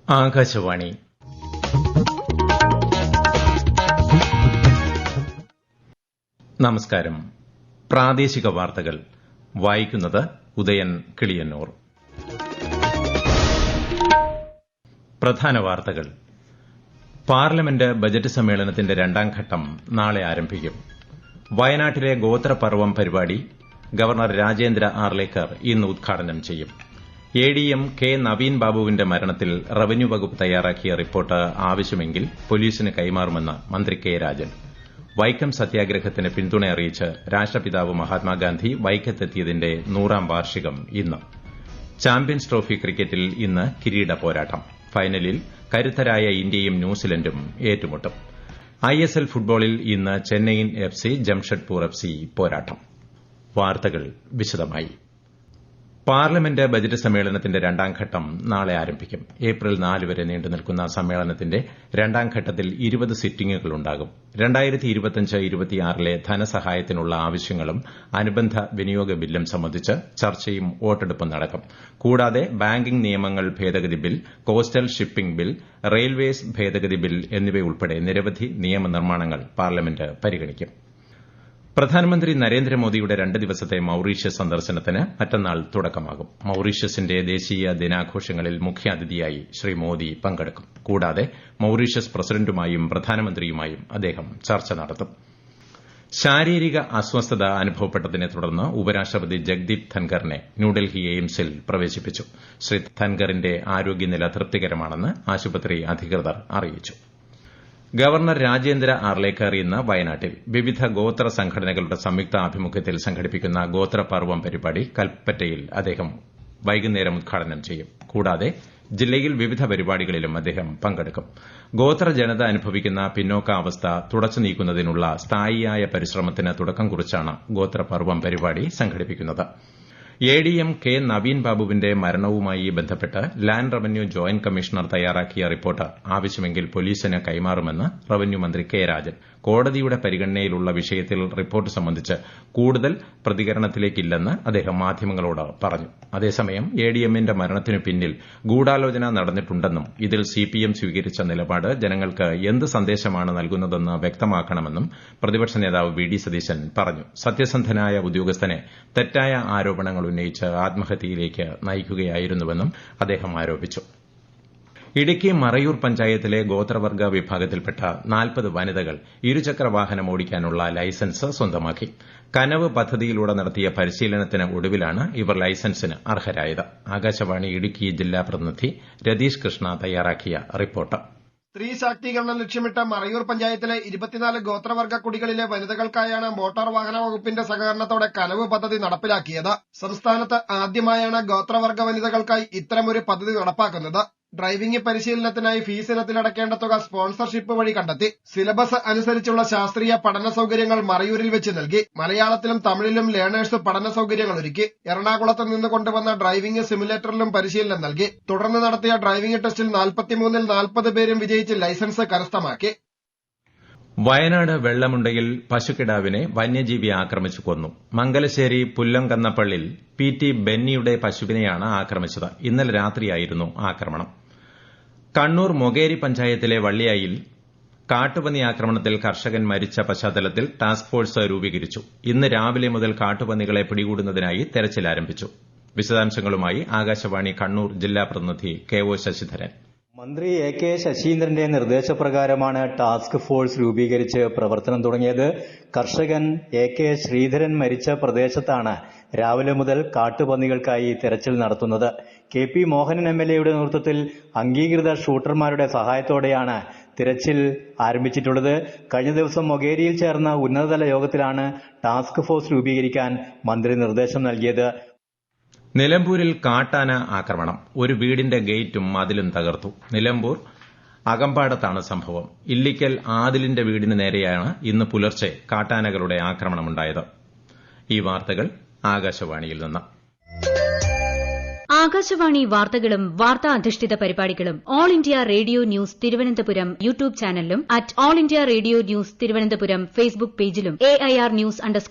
ആകാശവാണി. നമസ്കാരം. പ്രാദേശിക വാർത്തകൾ വായിക്കുന്നത് ഉദയൻ കിളിയന്നൂർ. പ്രധാന വാർത്തകൾ. പാർലമെന്റ് ബജറ്റ് സമ്മേളനത്തിന്റെ രണ്ടാം ഘട്ടം നാളെ ആരംഭിക്കും. വയനാട്ടിലെ ഗോത്രപർവം പരിപാടി ഗവർണർ രാജേന്ദ്ര ആർലേക്കർ ഇന്ന് ഉദ്ഘാടനം ചെയ്യും. എഡിഎം കെ നവീൻ ബാബുവിന്റെ മരണത്തിൽ റവന്യൂ വകുപ്പ് തയ്യാറാക്കിയ റിപ്പോർട്ട് ആവശ്യമെങ്കിൽ പോലീസിന് കൈമാറുമെന്ന് മന്ത്രി കെ രാജൻ. വൈക്കം സത്യാഗ്രഹത്തിന് പിന്തുണ അറിയിച്ച് രാഷ്ട്രപിതാവ് മഹാത്മാഗാന്ധി വൈക്കത്തെത്തിയതിന്റെ 100ാം വാർഷികം ഇന്ന്. ചാമ്പ്യൻസ് ട്രോഫി ക്രിക്കറ്റിൽ ഇന്ന് കിരീട പോരാട്ടം. ഫൈനലിൽ കരുത്തരായ ഇന്ത്യയും ന്യൂസിലൻഡും ഏറ്റുമുട്ടും. ഐഎസ്എൽ ഫുട്ബോളിൽ ഇന്ന് ചെന്നൈയിൻ എഫ്സി ജംഷഡ്പൂർ എഫ്സി പോരാട്ടം. വാർത്തകൾ വിശദമായി. പാർലമെന്റ് ബജറ്റ് സമ്മേളനത്തിന്റെ രണ്ടാം ഘട്ടം നാളെ ആരംഭിക്കും. ഏപ്രിൽ 4 വരെ നീണ്ടുനിൽക്കുന്ന സമ്മേളനത്തിന്റെ രണ്ടാം ഘട്ടത്തിൽ 20 സിറ്റിംഗുകളുണ്ടാകും. 2025-26 ധനസഹായത്തിനുള്ള ആവശ്യങ്ങളും അനുബന്ധ വിനിയോഗ ബില്ലും സംബന്ധിച്ച് ചർച്ചയും വോട്ടെടുപ്പും നടക്കും. കൂടാതെ ബാങ്കിംഗ് നിയമങ്ങൾ ഭേദഗതി bill, coastal shipping bill, railways ഭേദഗതി ബിൽ എന്നിവയുൾപ്പെടെ നിരവധി നിയമനിർമ്മാണങ്ങൾ പാർലമെന്റ് പരിഗണിക്കും. പ്രധാനമന്ത്രി നരേന്ദ്രമോദിയുടെ 2 ദിവസത്തെ മൌറീഷ്യസ് സന്ദർശനത്തിന് മറ്റന്നാൾ തുടക്കമാകും. മൌറീഷ്യസിന്റെ ദേശീയ ദിനാഘോഷങ്ങളിൽ മുഖ്യാതിഥിയായി ശ്രീ മോദി പങ്കെടുക്കും. കൂടാതെ മൌറീഷ്യസ് പ്രസിഡന്റുമായും പ്രധാനമന്ത്രിയുമായും അദ്ദേഹം ചർച്ച നടത്തും. ശാരീരിക അസ്വസ്ഥത അനുഭവപ്പെട്ടതിനെ തുടർന്ന് ഉപരാഷ്ട്രപതി ജഗ്ദീപ് ധൻഖറിനെ ന്യൂഡൽഹി എയിംസിൽ പ്രവേശിപ്പിച്ചു. ശ്രീ ധൻഖറിന്റെ ആരോഗ്യനില തൃപ്തികരമാണെന്ന് ആശുപത്രി അധികൃതർ അറിയിച്ചു. ഗവർണർ രാജേന്ദ്ര ആർലേക്കർ ഇന്ന് വയനാട്ടിൽ വിവിധ ഗോത്ര സംഘടനകളുടെ സംയുക്ത ആഭിമുഖ്യത്തിൽ സംഘടിപ്പിക്കുന്ന ഗോത്രപർവം പരിപാടി കൽപ്പറ്റയിൽ അദ്ദേഹം വൈകുന്നേരം ഉദ്ഘാടനം ചെയ്യും. കൂടാതെ ജില്ലയിൽ വിവിധ പരിപാടികളിലും അദ്ദേഹം പങ്കെടുക്കും. ഗോത്ര ജനത അനുഭവിക്കുന്ന പിന്നോക്കാവസ്ഥ തുടച്ചു നീക്കുന്നതിനുള്ള സ്ഥായിയായ പരിശ്രമത്തിന് തുടക്കം കുറിച്ചാണ് ഗോത്രപർവം പരിപാടി സംഘടിപ്പിക്കുന്നത്. എഡിഎം കെ നവീൻ ബാബുവിന്റെ മരണവുമായി ബന്ധപ്പെട്ട് ലാൻഡ് റവന്യൂ ജോയിന്റ് കമ്മീഷണർ തയ്യാറാക്കിയ റിപ്പോർട്ട് ആവശ്യമെങ്കിൽ പോലീസിന് കൈമാറുമെന്ന് റവന്യൂ മന്ത്രി കെ രാജൻ. കോടതിയുടെ പരിഗണനയിലുള്ള വിഷയത്തിൽ റിപ്പോർട്ട് സംബന്ധിച്ച് കൂടുതൽ പ്രതികരണത്തിലേക്കില്ലെന്ന് അദ്ദേഹം മാധ്യമങ്ങളോട് പറഞ്ഞു. അതേസമയം എഡിഎമ്മിന്റെ മരണത്തിനു പിന്നിൽ ഗൂഢാലോചന നടന്നിട്ടുണ്ടെന്നും ഇതിൽ സിപിഎം സ്വീകരിച്ച നിലപാട് ജനങ്ങൾക്ക് എന്ത് സന്ദേശമാണ് നൽകുന്നതെന്ന് വ്യക്തമാക്കണമെന്നും പ്രതിപക്ഷ നേതാവ് വി ഡി സതീശൻ പറഞ്ഞു. സത്യസന്ധനായ ഉദ്യോഗസ്ഥനെ തെറ്റായ ആരോപണങ്ങൾ ഉന്നയിച്ച് ആത്മഹത്യയിലേക്ക് നയിക്കുകയായിരുന്നുവെന്നും അദ്ദേഹം ആരോപിച്ചു. ഇടുക്കി മറയൂർ പഞ്ചായത്തിലെ ഗോത്രവർഗ വിഭാഗത്തിൽപ്പെട്ട 40 വനിതകൾ ഇരുചക്ര വാഹനം ഓടിക്കാനുള്ള ലൈസൻസ് സ്വന്തമാക്കി. കനവ് പദ്ധതിയിലൂടെ നടത്തിയ പരിശീലനത്തിന് ഒടുവിലാണ് ഇവർ ലൈസൻസിന് അർഹരായത്. ആകാശവാണി ഇടുക്കി ജില്ലാ പ്രതിനിധി രതീഷ് കൃഷ്ണ തയ്യാറാക്കിയ റിപ്പോർട്ട്. സ്ത്രീ ശാക്തീകരണം ലക്ഷ്യമിട്ട് മറയൂർ പഞ്ചായത്തിലെ 24 ഗോത്രവർഗ കുടികളിലെ വനിതകൾക്കായാണ് മോട്ടോർ വാഹന വകുപ്പിന്റെ സഹകരണത്തോടെ കനവ് പദ്ധതി നടപ്പിലാക്കിയത്. സംസ്ഥാനത്ത് ആദ്യമായാണ് ഗോത്രവർഗ വനിതകൾക്കായി ഇത്തരമൊരു പദ്ധതി നടപ്പാക്കുന്നത്. ഡ്രൈവിംഗ് പരിശീലനത്തിനായി ഫീസ് ഇനത്തിലടക്കേണ്ട തുക സ്പോൺസർഷിപ്പ് വഴി കണ്ടെത്തി. സിലബസ് അനുസരിച്ചുള്ള ശാസ്ത്രീയ പഠന സൌകര്യങ്ങൾ മറയൂരിൽ വെച്ച് നൽകി. മലയാളത്തിലും തമിഴിലും ലേണേഴ്സ് പഠന സൌകര്യങ്ങൾ ഒരുക്കി. എറണാകുളത്ത് നിന്ന് കൊണ്ടുവന്ന ഡ്രൈവിംഗ് സിമുലേറ്ററിലും പരിശീലനം നൽകി. തുടർന്ന് നടത്തിയ ഡ്രൈവിംഗ് ടെസ്റ്റിൽ 43-ൽ 40 പേരും വിജയിച്ച് ലൈസൻസ് കരസ്ഥമാക്കി. വയനാട് വെള്ളമുണ്ടയിൽ പശുക്കിടാവിനെ വന്യജീവി ആക്രമിച്ചു കൊന്നു. മംഗലശ്ശേരി പുല്ലംകന്നപ്പള്ളിൽ PT ബെന്നിയുടെ പശുവിനെയാണ് ആക്രമിച്ചത്. ഇന്നലെ രാത്രിയായിരുന്നു ആക്രമണം. കണ്ണൂർ മൊകേരി പഞ്ചായത്തിലെ വള്ളിയായിൽ കാട്ടുപന്നി ആക്രമണത്തിൽ കർഷകൻ മരിച്ച പശ്ചാത്തലത്തിൽ ടാസ്ക് ഫോഴ്സ് രൂപീകരിച്ചു. ഇന്ന് രാവിലെ മുതൽ കാട്ടുപന്നികളെ പിടികൂടുന്നതിനായി തെരച്ചിൽ ആരംഭിച്ചു. വിശദാംശങ്ങളുമായി ആകാശവാണി കണ്ണൂർ ജില്ലാ പ്രതിനിധി KO ശശിധരൻ. മന്ത്രി AK ശശീന്ദ്രന്റെ നിർദ്ദേശപ്രകാരമാണ് ടാസ്ക് ഫോഴ്സ് രൂപീകരിച്ച് പ്രവർത്തനം തുടങ്ങിയത്. കർഷകൻ AK ശ്രീധരൻ മരിച്ച പ്രദേശത്താണ് രാവിലെ മുതൽ കാട്ടുപന്നികൾക്കായി തെരച്ചിൽ നടത്തുന്നത്. KP മോഹനൻ MLAയുടെ നേതൃത്വത്തിൽ അംഗീകൃത ഷൂട്ടർമാരുടെ സഹായത്തോടെയാണ് തിരച്ചിൽ ആരംഭിച്ചിട്ടുള്ളത്. കഴിഞ്ഞ ദിവസം മൊകേരിയിൽ ചേർന്ന ഉന്നതതല യോഗത്തിലാണ് ടാസ്ക് ഫോഴ്സ് രൂപീകരിക്കാൻ മന്ത്രി നിർദ്ദേശം നൽകിയത്. നിലമ്പൂരിൽ കാട്ടാന ആക്രമണം. ഒരു വീടിന്റെ ഗേറ്റും മതിലും തകർത്തു. നിലമ്പൂർ അകമ്പാടത്താണ് സംഭവം. ഇല്ലിക്കൽ ആദിലിന്റെ വീടിന് നേരെയാണ് ഇന്ന് പുലർച്ചെ കാട്ടാനകളുടെ ആക്രമണമുണ്ടായത്. ഈ വാർത്തകൾ ആകാശവാണിയിൽ നിന്ന്. ആകാശവാണി വാർത്തകളും വാർത്താ അധിഷ്ഠിത പരിപാടികളും all India radio news Thiruvananthapuram YouTube ചാനലിലും @all India radio news Thiruvananthapuram Facebook പേജിലും AIR ന്യൂസ്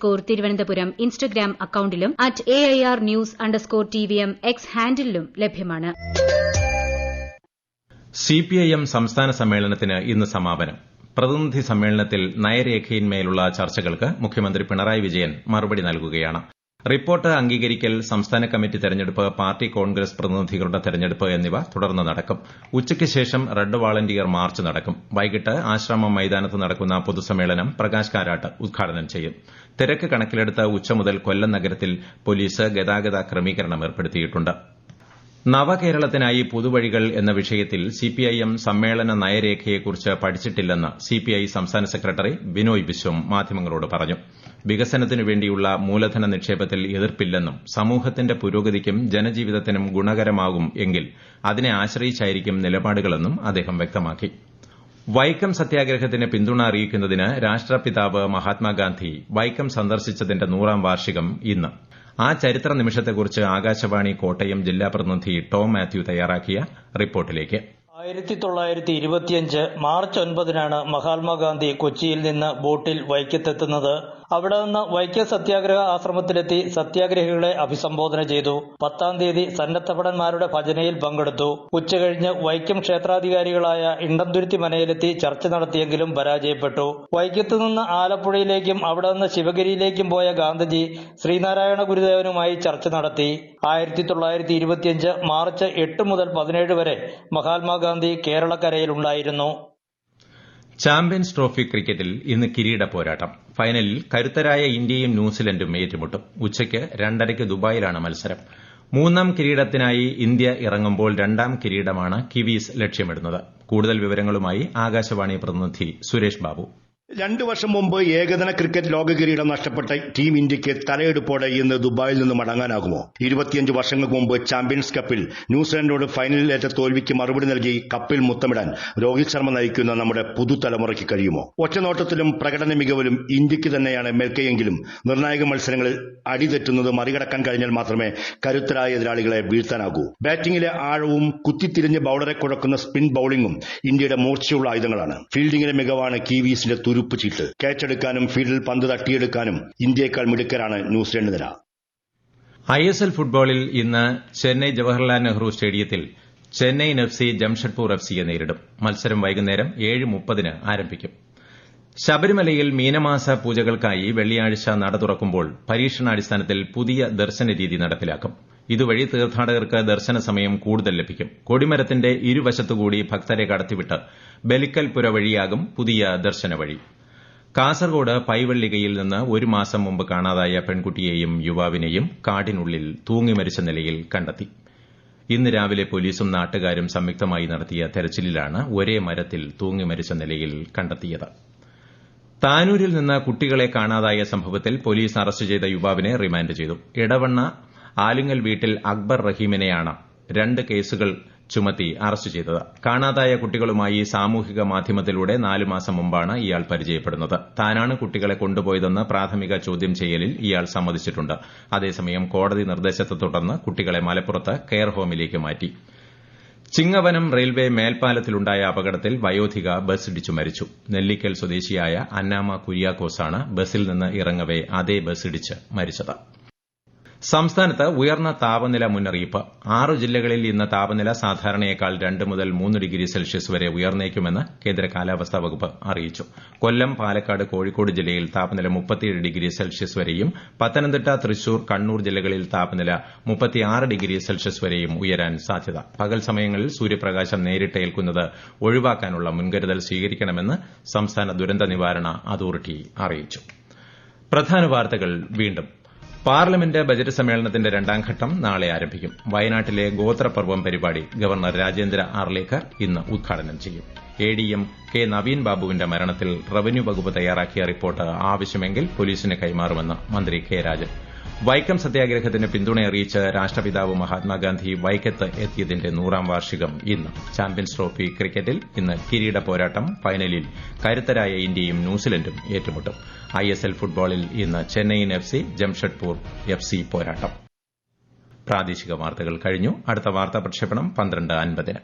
തിരുവനന്തപുരം ഇൻസ്റ്റഗ്രാം അക്കൌണ്ടിലും @AIR ന്യൂസ് TVM X ഹാൻഡിലും ലഭ്യമാണ്. സിപിഐഎം സംസ്ഥാന സമ്മേളനത്തിന് ഇന്ന് സമാപനം. പ്രതിനിധി സമ്മേളനത്തിൽ നയരേഖയിന്മേലുള്ള ചർച്ചകൾക്ക് മുഖ്യമന്ത്രി പിണറായി വിജയൻ മറുപടി നൽകുകയാണ്. റിപ്പോർട്ട് അംഗീകരിക്കൽ, സംസ്ഥാന കമ്മിറ്റി തെരഞ്ഞെടുപ്പ്, പാർട്ടി കോൺഗ്രസ് പ്രതിനിധികളുടെ തെരഞ്ഞെടുപ്പ് എന്നിവ തുടർന്ന് നടക്കും. ഉച്ചയ്ക്ക് ശേഷം റെഡ് വാളണ്ടിയർ മാർച്ച് നടക്കും. വൈകിട്ട് ആശ്രാമം മൈതാനത്ത് നടക്കുന്ന പൊതുസമ്മേളനം പ്രകാശ് കാരാട്ട് ഉദ്ഘാടനം ചെയ്യും. തിരക്ക് കണക്കിലെടുത്ത് ഉച്ച മുതൽ കൊല്ലം നഗരത്തിൽ പോലീസ് ഗതാഗത ക്രമീകരണം ഏർപ്പെടുത്തിയിട്ടുണ്ട്. നവകേരളത്തിനായി പുതുവഴികൾ എന്ന വിഷയത്തിൽ സിപിഐഎം സമ്മേളന നയരേഖയെക്കുറിച്ച് പഠിച്ചിട്ടില്ലെന്ന് സിപിഐ സംസ്ഥാന സെക്രട്ടറി ബിനോയ് വിശ്വം മാധ്യമങ്ങളോട് പറഞ്ഞു. വികസനത്തിനു വേണ്ടിയുള്ള മൂലധന നിക്ഷേപത്തിൽ എതിർപ്പില്ലെന്നും സമൂഹത്തിന്റെ പുരോഗതിക്കും ജനജീവിതത്തിനും ഗുണകരമാകും എങ്കിൽ അതിനെ ആശ്രയിച്ചായിരിക്കും നിലപാടുകളെന്നും അദ്ദേഹം വ്യക്തമാക്കി. വൈക്കം സത്യാഗ്രഹത്തിന് പിന്തുണ അറിയിക്കുന്നതിന് രാഷ്ട്രപിതാവ് മഹാത്മാഗാന്ധി വൈക്കം സന്ദർശിച്ചതിന്റെ 100ാം വാർഷികം ഇന്ന്. ആ ചരിത്ര നിമിഷത്തെക്കുറിച്ച് ആകാശവാണി കോട്ടയം ജില്ലാ പ്രതിനിധി ടോം മാത്യു തയ്യാറാക്കിയ റിപ്പോർട്ടിലേക്ക്. 1925 മാർച്ച് 9-നാണ് മഹാത്മാഗാന്ധി കൊച്ചിയിൽ നിന്ന് ബോട്ടിൽ വൈക്കത്തെത്തുന്നത്. അവിടെ നിന്ന് വൈക്കം സത്യാഗ്രഹ ആശ്രമത്തിലെത്തി സത്യാഗ്രഹികളെ അഭിസംബോധന ചെയ്തു. 10-ാം തീയതി സന്നദ്ധഭടന്മാരുടെ ഭജനയിൽ പങ്കെടുത്തു. ഉച്ചകഴിഞ്ഞ് വൈക്കം ക്ഷേത്രാധികാരികളായ ഇണ്ടംതുരുത്തി മനയിലെത്തി ചർച്ച നടത്തിയെങ്കിലും പരാജയപ്പെട്ടു. വൈക്കത്തു നിന്ന് ആലപ്പുഴയിലേക്കും അവിടെ നിന്ന് ശിവഗിരിയിലേക്കും പോയ ഗാന്ധിജി ശ്രീനാരായണ ഗുരുദേവനുമായി ചർച്ച നടത്തി. 1925 മാർച്ച് 8 മുതൽ 17 വരെ മഹാത്മാഗാന്ധി കേരളക്കരയിലുണ്ടായിരുന്നു. ചാമ്പ്യൻസ് ട്രോഫി ക്രിക്കറ്റിൽ ഇന്ന് കിരീട പോരാട്ടം. ഫൈനലിൽ കരുത്തരായ ഇന്ത്യയും ന്യൂസിലൻഡും ഏറ്റുമുട്ടും. ഉച്ചയ്ക്ക് 2:30 ദുബായിലാണ് മത്സരം. 3ാം കിരീടത്തിനായി ഇന്ത്യ ഇറങ്ങുമ്പോൾ 2ാം കിരീടമാണ് കിവീസ് ലക്ഷ്യമിടുന്നത്. കൂടുതൽ വിവരങ്ങളുമായി ആകാശവാണി പ്രതിനിധി സുരേഷ് ബാബു. 2 വർഷം മുമ്പ് ഏകദിന ക്രിക്കറ്റ് ലോക കിരീടം നഷ്ടപ്പെട്ട ടീം ഇന്ത്യക്ക് തലയെടുപ്പോടെ ഇന്ന് ദുബായിൽ നിന്ന് മടങ്ങാനാകുമോ? 25 വർഷങ്ങൾക്ക് മുമ്പ് ചാമ്പ്യൻസ് കപ്പിൽ ന്യൂസിലൻഡോട് ഫൈനലിലേറ്റ തോൽവിക്ക് മറുപടി നൽകി കപ്പിൽ മുത്തമിടാൻ രോഹിത് ശർമ്മ നയിക്കുന്ന നമ്മുടെ പുതുതലമുറയ്ക്ക് കഴിയുമോ? ഒറ്റനോട്ടത്തിലും പ്രകടന മികവിലും ഇന്ത്യക്ക് തന്നെയാണ് മേൽക്കൈയെങ്കിലും നിർണായക മത്സരങ്ങളിൽ അടിതെറ്റുന്നത് മറികടക്കാൻ കഴിഞ്ഞാൽ മാത്രമേ കരുത്തരായ എതിരാളികളെ വീഴ്ത്താനാകൂ. ബാറ്റിംഗിലെ ആഴവും കുത്തിത്തിരിഞ്ഞ് ബൌളറെ കുഴക്കുന്ന സ്പിൻ ബൌളിംഗും ഇന്ത്യയുടെ മൂർച്ചയുള്ള ആയുധങ്ങളാണ്. ഫീൽഡിംഗിലെ മികവാണ് കിവീസിന്റെ തുരുപ്പ് ചീട്ട്. ക്യാച്ചെടുക്കാനും ഫീൽഡിൽ പന്ത് തട്ടിയെടുക്കാനും ഇന്ത്യയേക്കാൾ മിടുക്കരാണ് ന്യൂസിലൻഡ് നിര. ISL ഫുട്ബോളിൽ ഇന്ന് ചെന്നൈ ജവഹർലാൽ നെഹ്റു സ്റ്റേഡിയത്തിൽ ചെന്നൈയിൻ FC ജംഷഡ്പൂർ FCയെ നേരിടും. മത്സരം വൈകുന്നേരം 7:30 ആരംഭിക്കും. ശബരിമലയിൽ മീനമാസ പൂജകൾക്കായി വെള്ളിയാഴ്ച നട തുറക്കുമ്പോൾ പരീക്ഷണാടിസ്ഥാനത്തിൽ പുതിയ ദർശന രീതി നടപ്പിലാക്കും. ഇതുവഴി തീർത്ഥാടകർക്ക് ദർശന സമയം കൂടുതൽ ലഭിക്കും. കൊടിമരത്തിന്റെ ഇരുവശത്തുകൂടി ഭക്തരെ കടത്തിവിട്ട് ബലിക്കൽപുര വഴിയാകും പുതിയ ദർശന വഴി. കാസർഗോഡ് പൈവള്ളികയിൽ നിന്ന് 1 മാസം മുമ്പ് കാണാതായ പെൺകുട്ടിയെയും യുവാവിനെയും കാടിനുള്ളിൽ തൂങ്ങിമരിച്ച നിലയിൽ കണ്ടെത്തി. ഇന്ന് രാവിലെ പോലീസും നാട്ടുകാരും സംയുക്തമായി നടത്തിയ തെരച്ചിലിലാണ് ഒരേ മരത്തിൽ തൂങ്ങിമരിച്ച നിലയിൽ കണ്ടെത്തിയത്. താനൂരിൽ നിന്ന് കുട്ടികളെ കാണാതായ സംഭവത്തിൽ പോലീസ് അറസ്റ്റ് ചെയ്ത യുവാവിനെ റിമാൻഡ് ചെയ്തു. ഇടവണ്ണ ആലുങ്ങൽ വീട്ടിൽ അക്ബർ റഹീമിനെയാണ് 2 കേസുകൾ ചുമത്തി അറസ്റ്റ് ചെയ്തത്. കാണാതായ കുട്ടികളുമായി സാമൂഹിക മാധ്യമത്തിലൂടെ 4 മാസം മുമ്പാണ് ഇയാൾ പരിചയപ്പെടുന്നത്. താനാണ് കുട്ടികളെ കൊണ്ടുപോയതെന്ന് പ്രാഥമിക ചോദ്യം ചെയ്യലിൽ ഇയാൾ സമ്മതിച്ചിട്ടുണ്ട്. അതേസമയം കോടതി നിർദ്ദേശത്തെ തുടർന്ന് കുട്ടികളെ മലപ്പുറത്ത് കെയർ ഹോമിലേക്ക് മാറ്റി. ചിങ്ങവനം റെയിൽവേ മേൽപ്പാലത്തിലുണ്ടായ അപകടത്തിൽ വയോധിക ബസ് ഇടിച്ചു മരിച്ചു. നെല്ലിക്കൽ സ്വദേശിയായ അന്നാമ കുര്യാക്കോസാണ് ബസിൽ നിന്ന് ഇറങ്ങവെ അതേ ബസ് ഇടിച്ച് മരിച്ചത്. സംസ്ഥാനത്ത് ഉയർന്ന താപനില മുന്നറിയിപ്പ്. 6 ജില്ലകളിൽ ഇന്ന് താപനില സാധാരണയേക്കാൾ 2 മുതൽ 3 ഡിഗ്രി സെൽഷ്യസ് വരെ ഉയർന്നേക്കുമെന്ന് കേന്ദ്ര കാലാവസ്ഥാ വകുപ്പ് അറിയിച്ചു. കൊല്ലം, പാലക്കാട്, കോഴിക്കോട് ജില്ലയിൽ താപനില 37 ഡിഗ്രി സെൽഷ്യസ് വരെയും പത്തനംതിട്ട, തൃശൂർ, കണ്ണൂർ ജില്ലകളിൽ താപനില 36 ഡിഗ്രി സെൽഷ്യസ് വരെയും ഉയരാൻ സാധ്യത. പകൽ സമയങ്ങളിൽ സൂര്യപ്രകാശം നേരിട്ടേൽക്കുന്നത് ഒഴിവാക്കാനുള്ള മുൻകരുതൽ സ്വീകരിക്കണമെന്ന് സംസ്ഥാന ദുരന്ത നിവാരണ അതോറിറ്റി അറിയിച്ചു. പ്രധാന വാർത്തകൾ വീണ്ടും. പാർലമെന്റ് ബജറ്റ് സമ്മേളനത്തിന്റെ 2ാം ഘട്ടം നാളെ ആരംഭിക്കും. വയനാട്ടിലെ ഗോത്രപർവം പരിപാടി ഗവർണർ രാജേന്ദ്ര ആർലേക്കർ ഇന്ന് ഉദ്ഘാടനം ചെയ്യും. ADM കെ നവീൻ ബാബുവിന്റെ മരണത്തിൽ റവന്യൂ വകുപ്പ് തയ്യാറാക്കിയ റിപ്പോർട്ട് ആവശ്യമെങ്കിൽ പോലീസിന് കൈമാറുമെന്ന് മന്ത്രി കെ രാജൻ. വൈക്കം സത്യാഗ്രഹത്തിന് പിന്തുണയറിയിച്ച് രാഷ്ട്രപിതാവ് മഹാത്മാഗാന്ധി വൈക്കത്ത് എത്തിയതിന്റെ 100ാം വാർഷികം ഇന്ന്. ചാമ്പ്യൻസ് ട്രോഫി ക്രിക്കറ്റിൽ ഇന്ന് കിരീട പോരാട്ടം. ഫൈനലിൽ കരുത്തരായ ഇന്ത്യയും ന്യൂസിലൻഡും ഏറ്റുമുട്ടും. ISL ഫുട്ബോളിൽ ഇന്ന് ചെന്നൈയിൻ FC ജംഷഡ്പൂർ FC പോരാട്ടം. പ്രാദേശിക വാർത്തകൾ കഴിഞ്ഞു. അടുത്ത വാർത്താ പ്രക്ഷേപണം 12:50.